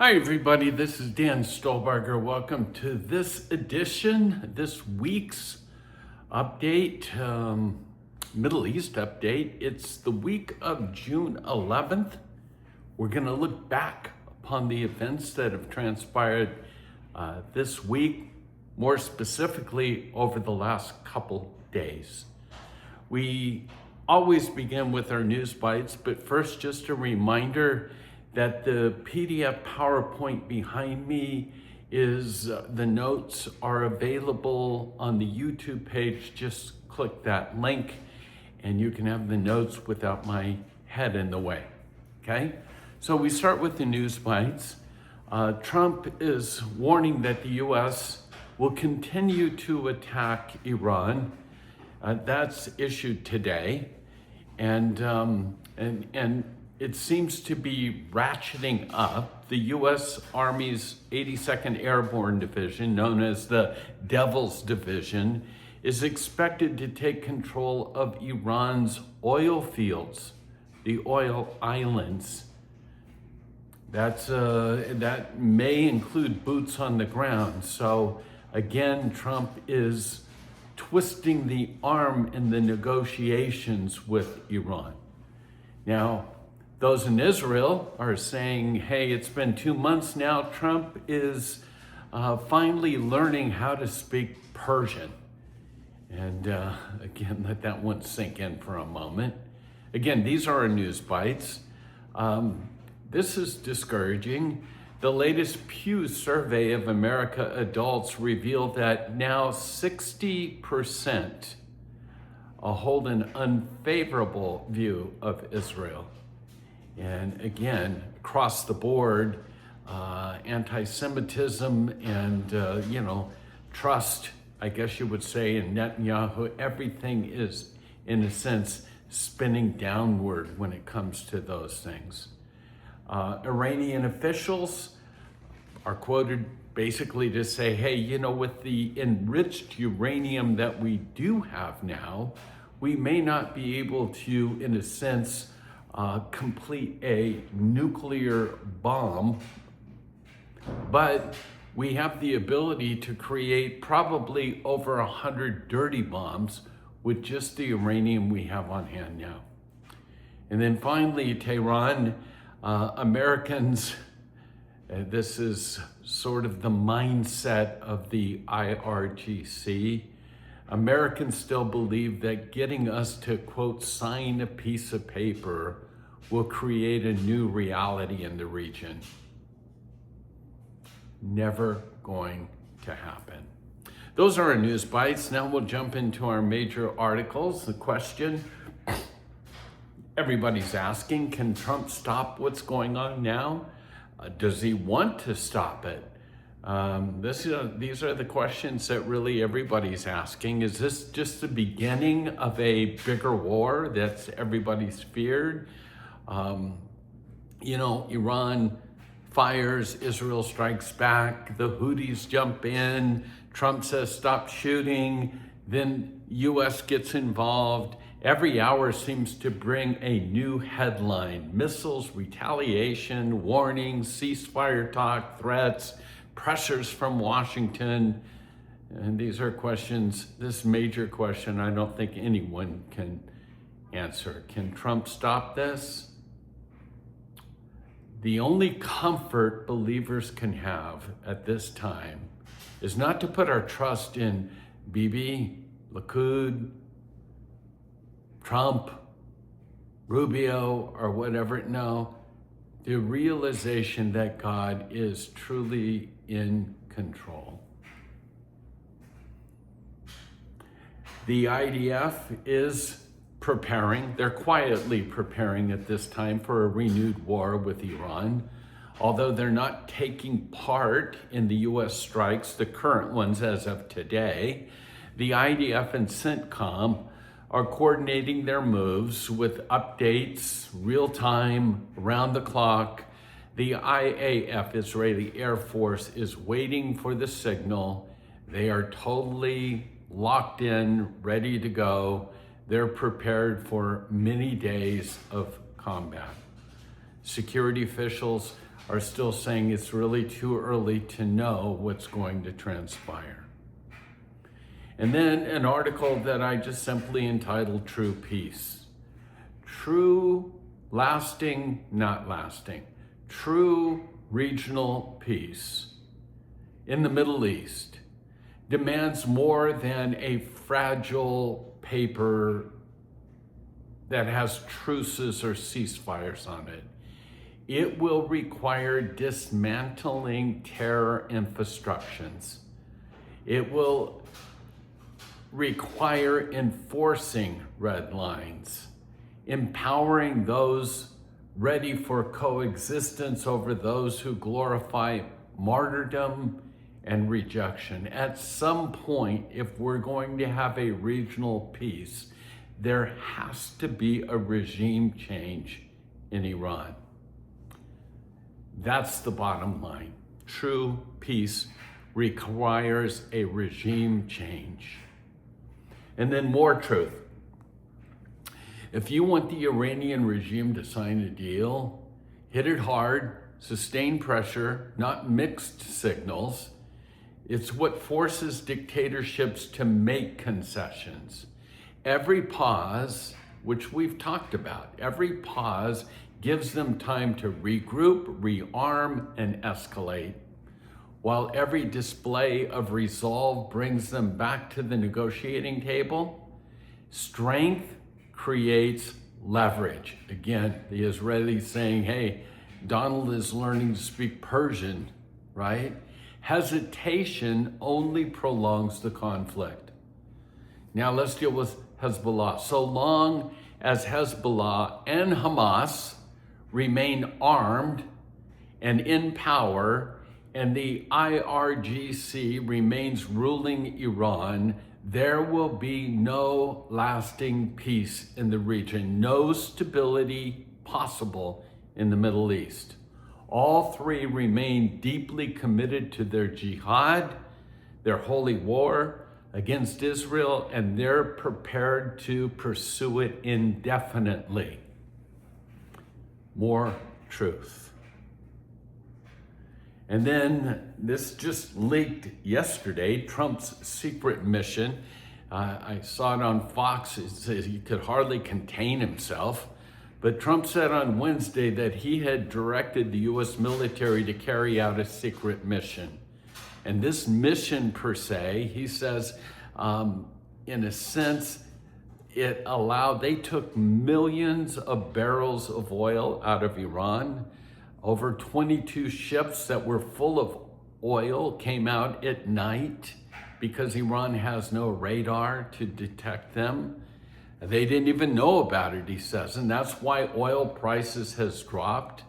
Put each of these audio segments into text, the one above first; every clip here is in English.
Hi everybody, this is Dan Stolbarger. Welcome to this week's update, Middle East update. It's the week of June 11th. We're going to look back upon the events that have transpired this week, more specifically over the last couple days. We always begin with our news bites, but first just a reminder that the PDF PowerPoint behind me is, the notes are available on the YouTube page. Just click that link and you can have the notes without my head in the way, okay? So we start with the news bites. Trump is warning that the US will continue to attack Iran. That's issued today. And it seems to be ratcheting up. The U.S. Army's 82nd Airborne Division, known as the Devil's Division, is expected to take control of Iran's oil fields, the oil islands. That may include boots on the ground. So again, Trump is twisting the arm in the negotiations with Iran. Now, those in Israel are saying, hey, it's been 2 months now. Trump is finally learning how to speak Persian. And again, let that one sink in for a moment. Again, these are our news bites. This is discouraging. The latest Pew survey of America adults revealed that now 60% hold an unfavorable view of Israel. And again, across the board, anti-Semitism and, trust, I guess you would say, in Netanyahu, everything is, in a sense, spinning downward when it comes to those things. Iranian officials are quoted basically to say, hey, with the enriched uranium that we do have now, we may not be able to, in a sense, complete a nuclear bomb, but we have the ability to create probably over 100 dirty bombs with just the uranium we have on hand now. And then finally, Tehran, Americans, this is sort of the mindset of the IRGC. Americans still believe that getting us to, quote, sign a piece of paper will create a new reality in the region. Never going to happen. Those are our news bites. Now we'll jump into our major articles. The question everybody's asking, can Trump stop what's going on now? Does he want to stop it? These are the questions that really everybody's asking. Is this just the beginning of a bigger war that's everybody's feared? Iran fires, Israel strikes back, the Houthis jump in, Trump says stop shooting, then US gets involved. Every hour seems to bring a new headline: missiles, retaliation, warnings, ceasefire talk, threats, pressures from Washington. And these are questions, this major question, I don't think anyone can answer. Can Trump stop this? The only comfort believers can have at this time is not to put our trust in Bibi, Likud, Trump, Rubio, or whatever. No, the realization that God is truly in control. The IDF is preparing, they're quietly preparing at this time for a renewed war with Iran. Although they're not taking part in the US strikes, the current ones as of today, the IDF and CENTCOM are coordinating their moves with updates, real time, round the clock. The IAF, Israeli Air Force, is waiting for the signal. They are totally locked in, ready to go. They're prepared for many days of combat. Security officials are still saying it's really too early to know what's going to transpire. And then an article that I just simply entitled True Peace. True, lasting, not lasting. True regional peace in the Middle East demands more than a fragile paper that has truces or ceasefires on it. It will require dismantling terror infrastructures. It will require enforcing red lines, empowering those ready for coexistence over those who glorify martyrdom and rejection. At some point, if we're going to have a regional peace, there has to be a regime change in Iran. That's the bottom line. True peace requires a regime change. And then more truth. If you want the Iranian regime to sign a deal, hit it hard, sustain pressure, not mixed signals. It's what forces dictatorships to make concessions. Every pause, which we've talked about, every pause gives them time to regroup, rearm, and escalate, while every display of resolve brings them back to the negotiating table. Strength creates leverage. Again, the Israelis saying, hey, Donald is learning to speak Persian, right? Hesitation only prolongs the conflict. Now let's deal with Hezbollah. So long as Hezbollah and Hamas remain armed and in power, and the IRGC remains ruling Iran, there will be no lasting peace in the region, no stability possible in the Middle East. All three remain deeply committed to their jihad, their holy war against Israel, and they're prepared to pursue it indefinitely. More truth. And then this just leaked yesterday, Trump's secret mission. I saw it on Fox. It says he could hardly contain himself. But Trump said on Wednesday that he had directed the U.S. military to carry out a secret mission. And this mission per se, he says, in a sense, they took millions of barrels of oil out of Iran. Over 22 ships that were full of oil came out at night because Iran has no radar to detect them. They didn't even know about it, he says, and that's why oil prices has dropped.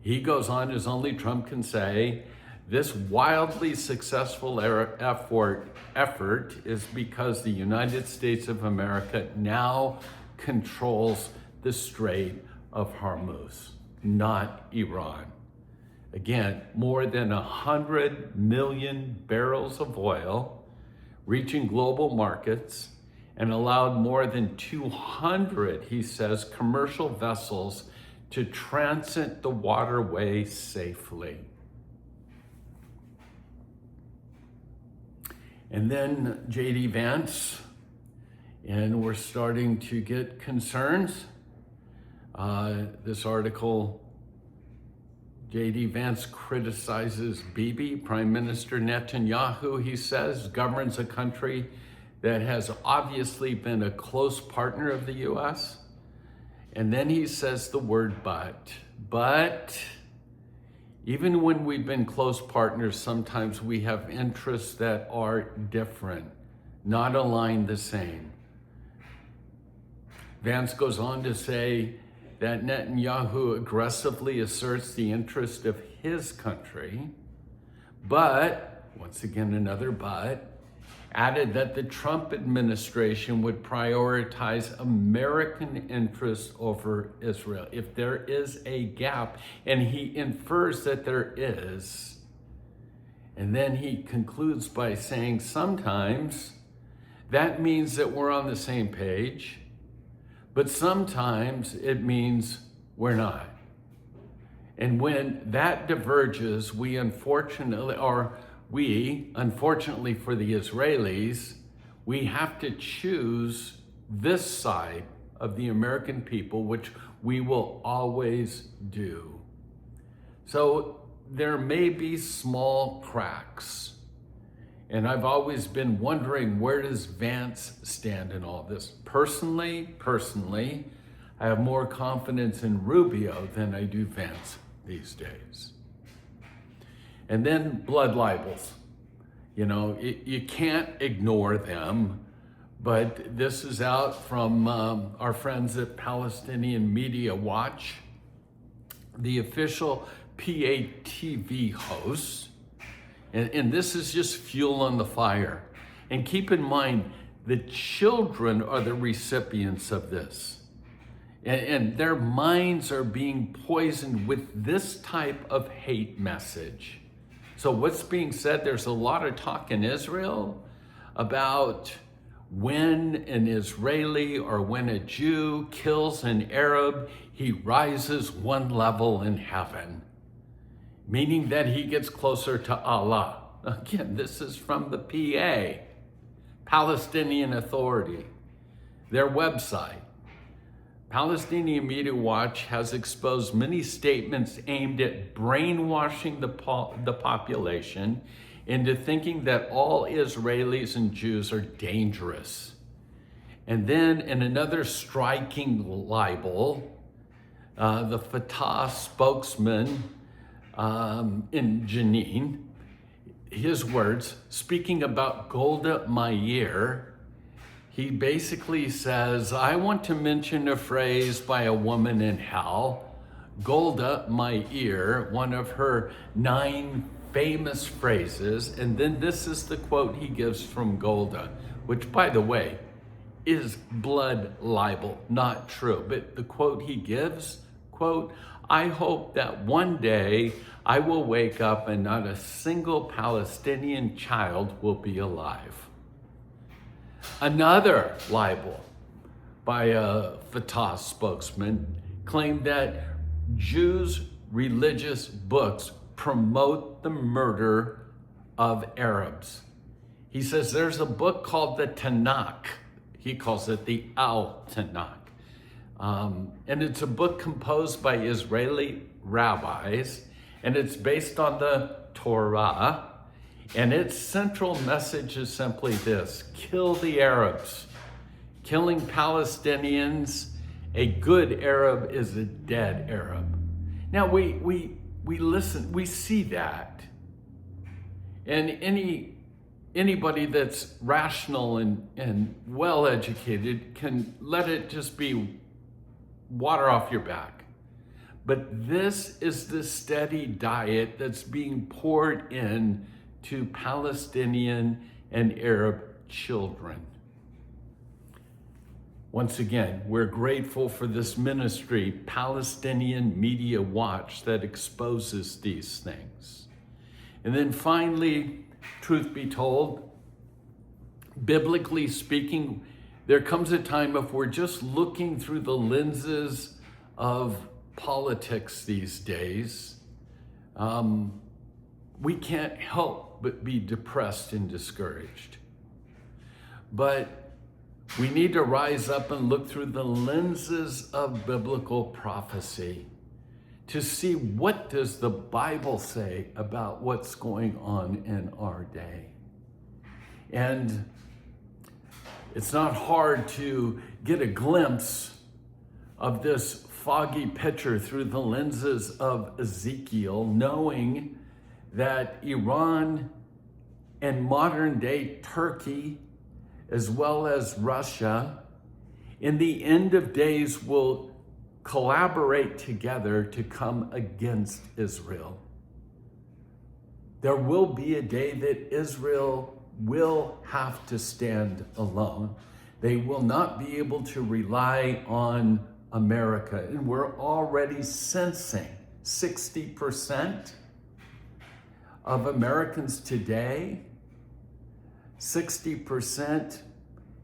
He goes on, as only Trump can say, this wildly successful effort is because the United States of America now controls the Strait of Hormuz, not Iran. Again, more than 100 million barrels of oil reaching global markets and allowed more than 200, he says, commercial vessels to transit the waterway safely. And then J.D. Vance, and we're starting to get concerns. This article, J.D. Vance criticizes Bibi, Prime Minister Netanyahu, he says, governs a country that has obviously been a close partner of the U.S. And then he says the word but. But even when we've been close partners, sometimes we have interests that are different, not aligned the same. Vance goes on to say that Netanyahu aggressively asserts the interest of his country, but, once again another but, added that the Trump administration would prioritize American interests over Israel. If there is a gap, and he infers that there is, and then he concludes by saying sometimes that means that we're on the same page, but sometimes it means we're not. And when that diverges, we unfortunately for the Israelis, we have to choose this side of the American people, which we will always do. So there may be small cracks. And I've always been wondering, where does Vance stand in all this? Personally, I have more confidence in Rubio than I do Vance these days. And then blood libels. You know, you can't ignore them, but this is out from our friends at Palestinian Media Watch, the official PATV host. And this is just fuel on the fire. And keep in mind, the children are the recipients of this. And their minds are being poisoned with this type of hate message. So what's being said, there's a lot of talk in Israel about when an Israeli or when a Jew kills an Arab, he rises one level in heaven, meaning that he gets closer to Allah. Again, this is from the PA, Palestinian Authority, their website. Palestinian Media Watch has exposed many statements aimed at brainwashing the population into thinking that all Israelis and Jews are dangerous. And then in another striking libel, the Fatah spokesman in Jenin, his words, speaking about Golda Meir, he basically says, I want to mention a phrase by a woman in hell, Golda Meir, one of her 9 famous phrases. And then this is the quote he gives from Golda, which, by the way, is blood libel, not true. But the quote he gives, quote, I hope that one day I will wake up and not a single Palestinian child will be alive. Another libel by a Fatah spokesman claimed that Jews' religious books promote the murder of Arabs. He says there's a book called the Tanakh. He calls it the Al-Tanakh. And it's a book composed by Israeli rabbis, and it's based on the Torah. And its central message is simply this: kill the Arabs. Killing Palestinians, a good Arab is a dead Arab. Now we listen, we see that. And anybody that's rational and well-educated can let it just be water off your back. But this is the steady diet that's being poured in to Palestinian and Arab children. Once again, we're grateful for this ministry, Palestinian Media Watch, that exposes these things. And then finally, truth be told, biblically speaking, there comes a time if we're just looking through the lenses of politics these days, we can't help but be depressed and discouraged. But we need to rise up and look through the lenses of biblical prophecy to see, what does the Bible say about what's going on in our day. And it's not hard to get a glimpse of this foggy picture through the lenses of Ezekiel, knowing that Iran and modern day Turkey, as well as Russia, in the end of days will collaborate together to come against Israel. There will be a day that Israel will have to stand alone. They will not be able to rely on America. And we're already sensing 60% of Americans today, 60%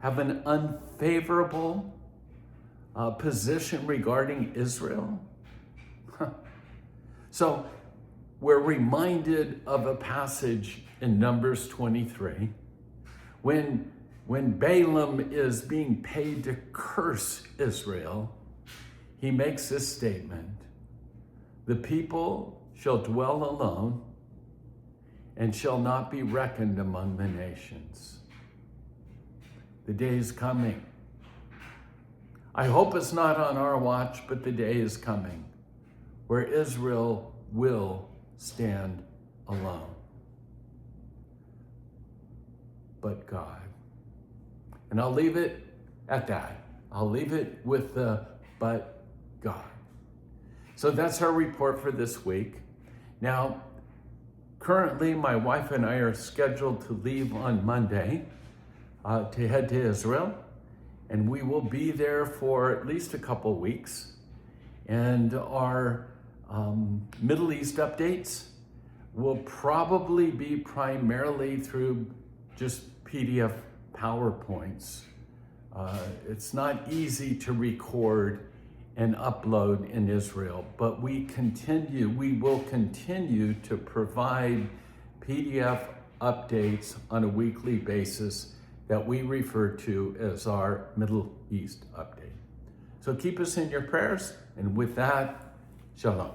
have an unfavorable position regarding Israel? So we're reminded of a passage in Numbers 23 when Balaam is being paid to curse Israel. He makes this statement: the people shall dwell alone and shall not be reckoned among the nations. The day is coming. I hope it's not on our watch, but the day is coming where Israel will stand alone. But God. And I'll leave it at that. I'll leave it with the but God. So that's our report for this week. Now, currently, my wife and I are scheduled to leave on Monday to head to Israel. And we will be there for at least a couple weeks. And our Middle East updates will probably be primarily through just PDF PowerPoints. It's not easy to record and upload in Israel, but we will continue to provide PDF updates on a weekly basis that we refer to as our Middle East update. So keep us in your prayers, and with that, shalom.